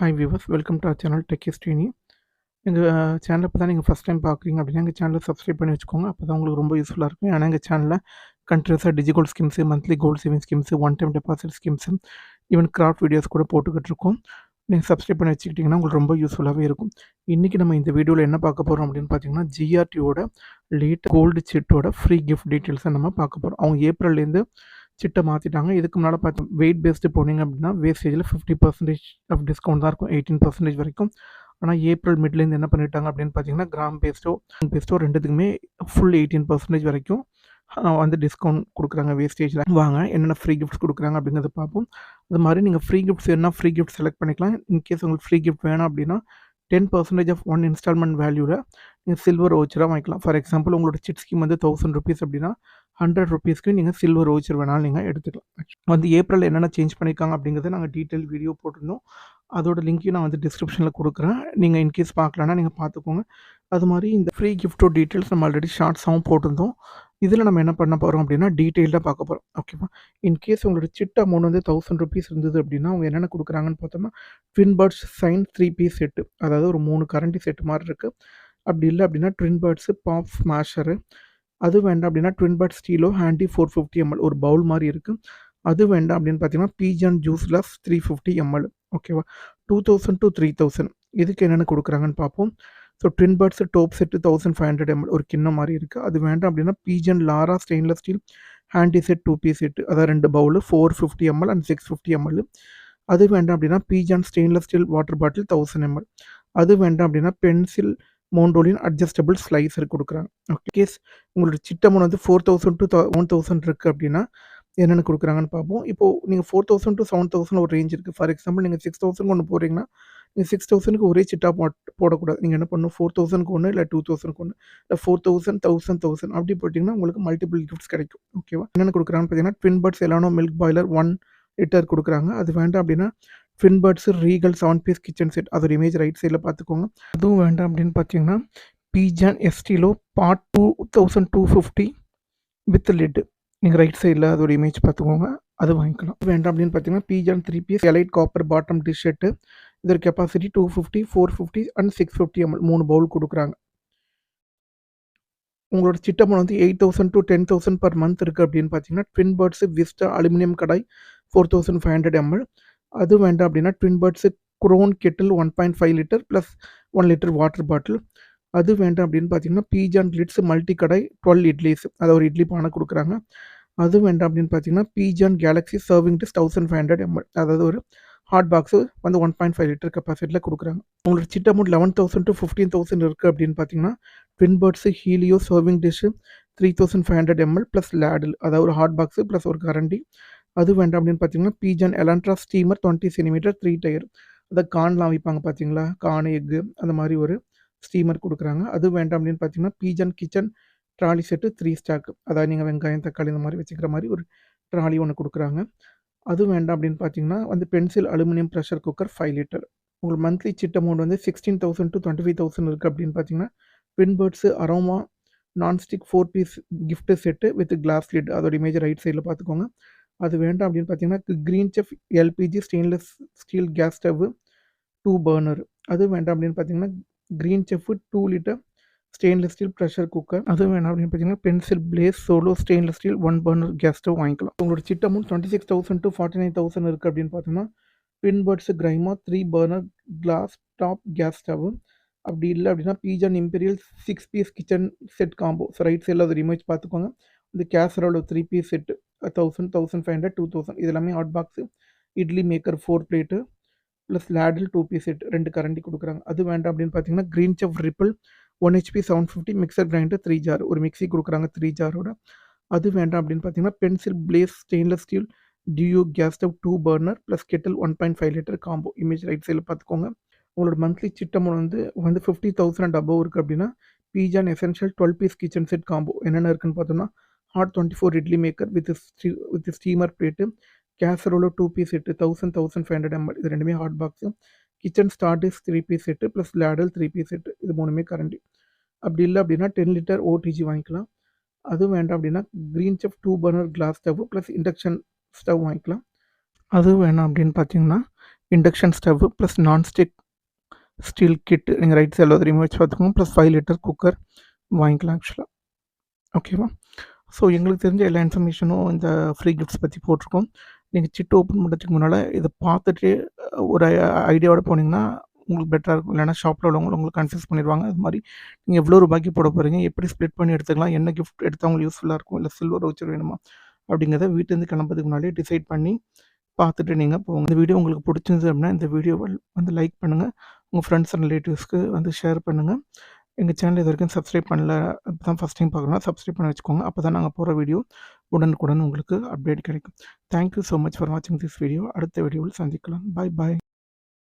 Hi viewers, welcome to our channel tech Srini. எங்கள் சேனலை இப்போ தான் நீங்கள் ஃபஸ்ட் டைம் பார்க்குறீங்க அப்படின்னா எங்கள் சேனலை சப்ஸ்கிரைப் பண்ணி வச்சுக்கோங்க. அப்போ தான் உங்களுக்கு ரொம்ப யூஸ்ஃபுல்லாக இருக்கும். ஏன்னா எங்கள் சேனலில் கண்டினியூஸாக digi gold schemes, monthly gold saving schemes, one time deposit schemes, even craft videos கூட போட்டுக்கிட்டு இருக்கோம். நீங்கள் சப்ஸ்கிரைப் பண்ணி வச்சுக்கிட்டிங்கன்னா உங்களுக்கு ரொம்ப யூஸ்ஃபுல்லாகவே இருக்கும். இன்றைக்கி நம்ம இந்த வீடியோவில் என்ன பார்க்க போகிறோம் அப்படின்னு பார்த்தீங்கன்னா, ஜிஆர்டியோட லேட் கோல்டு சிட்டோட ஃப்ரீ கிஃப்ட் டீட்டெயில்ஸை நம்ம பார்க்க போகிறோம். அவங்க ஏப்ரல்லேருந்து சிட்டை மாற்றிட்டாங்க. இதுக்கு முன்னால் பார்த்தோம் வெயிட் பேஸ்டு போனீங்க அப்படின்னா வேஸ்டேஜில் 50% ஆஃப் டிஸ்கவுண்ட் தான் இருக்கும், 18% வரைக்கும். ஆனால் ஏப்ரல் மிட்லேருந்து என்ன பண்ணிட்டாங்க அப்படின்னு பார்த்தீங்கன்னா, கிராம் பேஸ்டோ ரெண்டுத்துக்குமே ஃபுல் 18% வரைக்கும் வந்து டிஸ்கவுண்ட் கொடுக்குறாங்க வேஸ்டேஜில். வாங்க என்னென்ன ஃப்ரீ கிஃப்ட்ஸ் கொடுக்குறாங்க அப்படிங்கிறத பார்ப்போம். அது மாதிரி நீங்கள் ஃப்ரீ கிஃப்ட்ஸ் என்ன ஃப்ரீ கிஃப்ட் செலக்ட் பண்ணிக்கலாம். இன்கேஸ் உங்களுக்கு ஃப்ரீ கிஃப்ட் வேணும் அப்படின்னா 10% ஆஃப் ஒன் இன்ஸ்டால்மெண்ட் வேல்யூவில் நீங்கள் சில்வர் வவுச்சராக வாங்கிக்கலாம். ஃபார் எக்ஸாம்பிள் உங்களோட சிட் ஸ்கீம் வந்து ₹1000 அப்படின்னா 100 ருபீஸ்க்கு நீங்கள் சில்வர் வவுச்சர் வேணாலும் நீங்கள் எடுத்துக்கலாம். வந்து ஏப்ரல் என்னென்ன சேஞ்ச் பண்ணியிருக்காங்க அப்படிங்கிறத நாங்கள் டீட்டெயில் வீடியோ போட்டிருந்தோம். அதோட லிங்க்கையும் நான் வந்து டிஸ்கிரிப்ஷனில் கொடுக்குறேன். நீங்கள் இன்கேஸ் பார்க்கலன்னா நீங்கள் பார்த்துக்கோங்க. அது மாதிரி இந்த ஃப்ரீ கிஃப்ட்டோட டீட்டெயில்ஸ் நம்ம ஆல்ரெடி ஷார்ட்ஸாகவும் போட்டிருந்தோம். இதில் நம்ம என்ன பண்ண போகிறோம் அப்படின்னா டீட்டெயில்டாக பார்க்க போகிறோம். ஓகேவா? இன்கேஸ் உங்களோட சிட் அமௌண்ட் வந்து ₹1000 இருந்தது அப்படின்னா அவங்க என்னென்ன கொடுக்குறாங்கன்னு பார்த்தோம்னா, Twin Birds sign 3 piece set, அதாவது ஒரு 3 கரண்டி செட்டு மாதிரி இருக்குது. அப்படி இல்லை அப்படின்னா ட்வின் பேர்ட்ஸு பாப் ஸ்மாஷரு, அது வேண்டாம் அப்படின்னா ட்வின் பேர்ட் ஸ்டீலோ ஹேண்டி 450 ml ஒரு பவுல் மாதிரி இருக்குது. அது வேண்டாம் அப்படின்னு பார்த்தீங்கன்னா பீஜன் ஜூஸ் கிளாஸ் 350 ml. ஓகேவா? 2000 to 3000 இதுக்கு என்னென்ன கொடுக்குறாங்கன்னு பார்ப்போம். ஸோ ட்வின் பேர்ட்ஸு டோப் செட்டு 1500 ml ஒரு கிண்ணம் மாதிரி இருக்குது. அது வேண்டாம் அப்படின்னா பீஜன் லாரா stainless steel handi set 2 piece set, அதாவது 2 பவுலு 450 ml அண்ட் 650 ml. அது வேண்டாம் அப்படின்னா Pigeon stainless steel water bottle 1000 ml. அது வேண்டாம் அப்படின்னா பென்சில் மோண்டோலின் அட்ஜஸ்டபிள் ஸ்லைசர் கொடுக்குறாங்க. ஓகே, கேஸ் உங்களோட சிட் அமௌண்ட் வந்து 4000 to 1000 இருக்குது அப்படின்னா என்னென்ன கொடுக்குறாங்கன்னு பார்ப்போம். இப்போது நீங்கள் 4000 to 7000 ஒரு ரேஞ்ச் இருக்குது. ஃபார் எக்ஸாம்பிள் நீங்கள் 6000 ஒன்று போடுறீங்கன்னா நீங்கள் 6000க்கு ஒரே சிட்டாக போடக்கூடாது. நீங்கள் என்ன பண்ணணும், 4000க்கு ஒன்று இல்லை 2000க்கு ஒன்று இல்லை 4000 1000 அப்படி போட்டிங்கன்னா உங்களுக்கு மல்டிபிள் கிஃப்ட்ஸ் கிடைக்கும். ஓகேவா? என்னென்ன கொடுக்குறாங்கன்னு பார்த்தீங்கன்னா ட்வின் பேர்ட்ஸ் எலானோ மில்க் பாய்லர் 1 லிட்டர் கொடுக்குறாங்க. அது வேண்டாம் அப்படின்னா Twin Birds Regal 7 piece kitchen set, அதோட இமேஜ் ரைட் சைடில் பார்த்துக்கோங்க. அதுவும் வேண்டாம் அப்படின்னு பார்த்தீங்கன்னா பீஜான் எஸ்டிலோ பார்ட் 2250 வித் லிட், நீங்கள் ரைட் சைடில் அதோட இமேஜ் பார்த்துக்கோங்க, அது வாங்கிக்கலாம். வேண்டாம் அப்படின்னு பார்த்தீங்கன்னா Pigeon 3 piece elite copper bottom dish set, இதோட கெப்பாசிட்டி 250, 450 அண்ட் 650 ml 3 பவுல் கொடுக்குறாங்க. உங்களோட சிட் அமௌண்ட் வந்து 8000 to 10,000 per month இருக்குது அப்படின்னு பார்த்தீங்கன்னா ட்வின் பேர்ட்ஸு விஸ்டா அலுமினியம் கடாய் 4500 ml. அது வேண்டாம் அப்படின்னா Twin birds grown Kettle 1.5 litre plus 1 litre water bottle. அது வேண்டாம் அப்படின்னு பார்த்தீங்கன்னா பீஜான் கிளிட்ஸ் மல்டி கடாய் 12 இட்லிஸ், அதாவது ஒரு இட்லி பானை கொடுக்குறாங்க. அது வேண்டாம் அப்படின்னு பார்த்தீங்கன்னா Bijan Galaxy serving dish 1500 ml, அதாவது ஒரு ஹாட் பாக்ஸு வந்து 1.5 லிட்டர் கெப்பாசிட்டியில் கொடுக்குறாங்க. உங்களோட சிட் அமௌண்ட் 11,000 to 15,000 இருக்குது அப்படின்னு பார்த்தீங்கன்னா Twin Birds Helio serving dish 3500 ml plus ladle, அதாவது ஒரு ஹாட் பாக்ஸு ப்ளஸ் ஒரு கரண்டி. அது வேண்டாம் அப்படின்னு பார்த்தீங்கன்னா பீஜான் எலான்ட்ரா ஸ்டீமர் 20 சென்டிமீட்டர் 3 டயர், அதை கான்லாம் வைப்பாங்க பார்த்தீங்களா, கான் எக்கு அந்த மாதிரி ஒரு ஸ்டீமர் கொடுக்குறாங்க. அது வேண்டாம் அப்படின்னு பார்த்தீங்கன்னா Bijan kitchen trolley set 3 stock, அதாவது நீங்கள் வெங்காயம் தக்காளி இந்த மாதிரி வச்சுக்கிற மாதிரி ஒரு ட்ராலி ஒன்று கொடுக்குறாங்க. அது வேண்டாம் அப்படின்னு பார்த்தீங்கன்னா வந்து pencil aluminium pressure cooker 5 litre. உங்களுக்கு மந்த்லி சிட் அமௌண்ட் வந்து 16,000 to 25,000 இருக்குது அப்படின்னு பார்த்தீங்கன்னா Twin Birds aroma nonstick 4 piece gift set with glass lid, அதோட இமேஜ் ரைட் சைடில் பார்த்துக்கோங்க. அது வேண்டாம் அப்படின்னு பார்த்தீங்கன்னா Green Chef LPG stainless steel gas stove 2 burner. அது வேண்டாம் அப்படின்னு பார்த்தீங்கன்னா Green Chef 2 litre stainless steel pressure cooker. அது வேணாம் அப்படின்னு பார்த்தீங்கன்னா pencil blaze solo stainless steel 1 burner gas stove வாங்கிக்கலாம். உங்களோட சிட் அமௌண்ட் 26,000 to 49,000 இருக்குது அப்படின்னு பார்த்தோம்னா ட்வின் பேர்ட்ஸு கிரைமா 3 burner glass top gas stove. அப்படி இல்லை அப்படின்னா Pigeon imperial 6 piece kitchen set combo. So right சைடில் அது இமேஜ் பார்த்துக்கோங்க. இந்த கேசரோட 3 பீஸ் செட்டு 1000, 1500, 2000 இது எல்லாமே hot box. Idli maker 4 plate plus ladle 2 piece set 2 கரண்டி கொடுக்குறாங்க. அது வேண்டாம் அப்படின்னு பார்த்தீங்கன்னா Green Chef ripple 1 HP 750 mixer grinder 3 jar, ஒரு மிக்ஸி கொடுக்குறாங்க 3 ஜாரோட. அது வேண்டாம் அப்படின்னு பார்த்தீங்கன்னா பென்சில் பிளேஸ் ஸ்டெயின்லெஸ் ஸ்டீல் டியூ gas stove 2 burner plus kettle 1.5 litre combo, image right சைடில் பார்த்துக்கோங்க. உங்களோட மந்த்லி சிட் அமௌண்ட் வந்து 50,000 அண்ட் அபவ் இருக்குது அப்படின்னா Pigeon essential 12 piece kitchen set combo என்னென்ன இருக்குன்னு பார்த்தோம்னா hot 24 idli maker with steamer plate, casserole 2 piece set 1500 ml, இது ரெண்டுமே hot box. Kitchen star dish 3 piece set plus ladle 3 piece set, இது 3மே கரண்டி. அப்படி இல்லை அப்படின்னா 10 லிட்டர் ஓடிஜி வாங்கிக்கலாம். அது வேண்டாம் அப்படின்னா Green Chef 2 burner glass stove plus induction stove வாங்கிக்கலாம். அது வேணாம் அப்படின்னு பார்த்தீங்கன்னா induction stove plus nonstick steel kit நீங்கள் ரைட் சைடில் தெரியுமா வச்சு பார்த்துக்கோங்க. ப்ளஸ் 5 லிட்டர் குக்கர் வாங்கிக்கலாம் ஆக்சுவலாக. ஓகேவா? ஸோ எங்களுக்கு தெரிஞ்ச எல்லா இன்ஃபர்மேஷனும் இந்த ஃப்ரீ கிஃப்ட்ஸ் பற்றி போட்டிருக்கோம். நீங்கள் சிட் ஓப்பன் பண்ணுறதுக்கு முன்னால் இதை பார்த்துட்டு ஒரு ஐடியாவோட போனீங்கன்னா உங்களுக்கு பெட்டராக இருக்கும். இல்லைனா ஷாப்பில் உள்ளவங்க உங்களுக்கு கன்ஃபியூஸ் பண்ணிடுவாங்க. அது மாதிரி நீங்கள் எவ்வளோ ரூபாய்க்கு போட போகிறீங்க, எப்படி ஸ்ப்ளிட் பண்ணி எடுத்துக்கலாம், என்ன கிஃப்ட் எடுத்தால் உங்களுக்கு யூஸ்ஃபுல்லாக இருக்கும், இல்லை சில்வர் வவுச்சர் வேணுமா அப்படிங்கிறத வீட்டிலேருந்து கிளம்புறதுக்கு முன்னாடியே டிசைட் பண்ணி பார்த்துட்டு நீங்கள் போங்க. இந்த வீடியோ உங்களுக்கு பிடிச்சிருந்தது அப்படின்னா இந்த வீடியோவை வந்து லைக் பண்ணுங்கள். உங்கள் ஃப்ரெண்ட்ஸ் அண்ட் ரிலேட்டிவ்ஸ்க்கு வந்து ஷேர் பண்ணுங்கள். எங்கள் சேனல் இது வரைக்கும் சப்ஸ்கிரைப் பண்ணல, இப்போ தான் ஃபஸ்ட் டைம் பார்க்குறோன்னா சப்ஸ்கிரைப் பண்ணி வச்சுக்கோங்க. அப்போ தான் நாங்கள் போகிற வீடியோ உடனுக்குடன் உங்களுக்கு அப்டேட் கிடைக்கும். தேங்க்யூ ஸோ மச் ஃபார் வாட்சிங் திஸ் வீடியோ. அடுத்த வீடியோவில் சந்திக்கலாம். பாய் பாய்.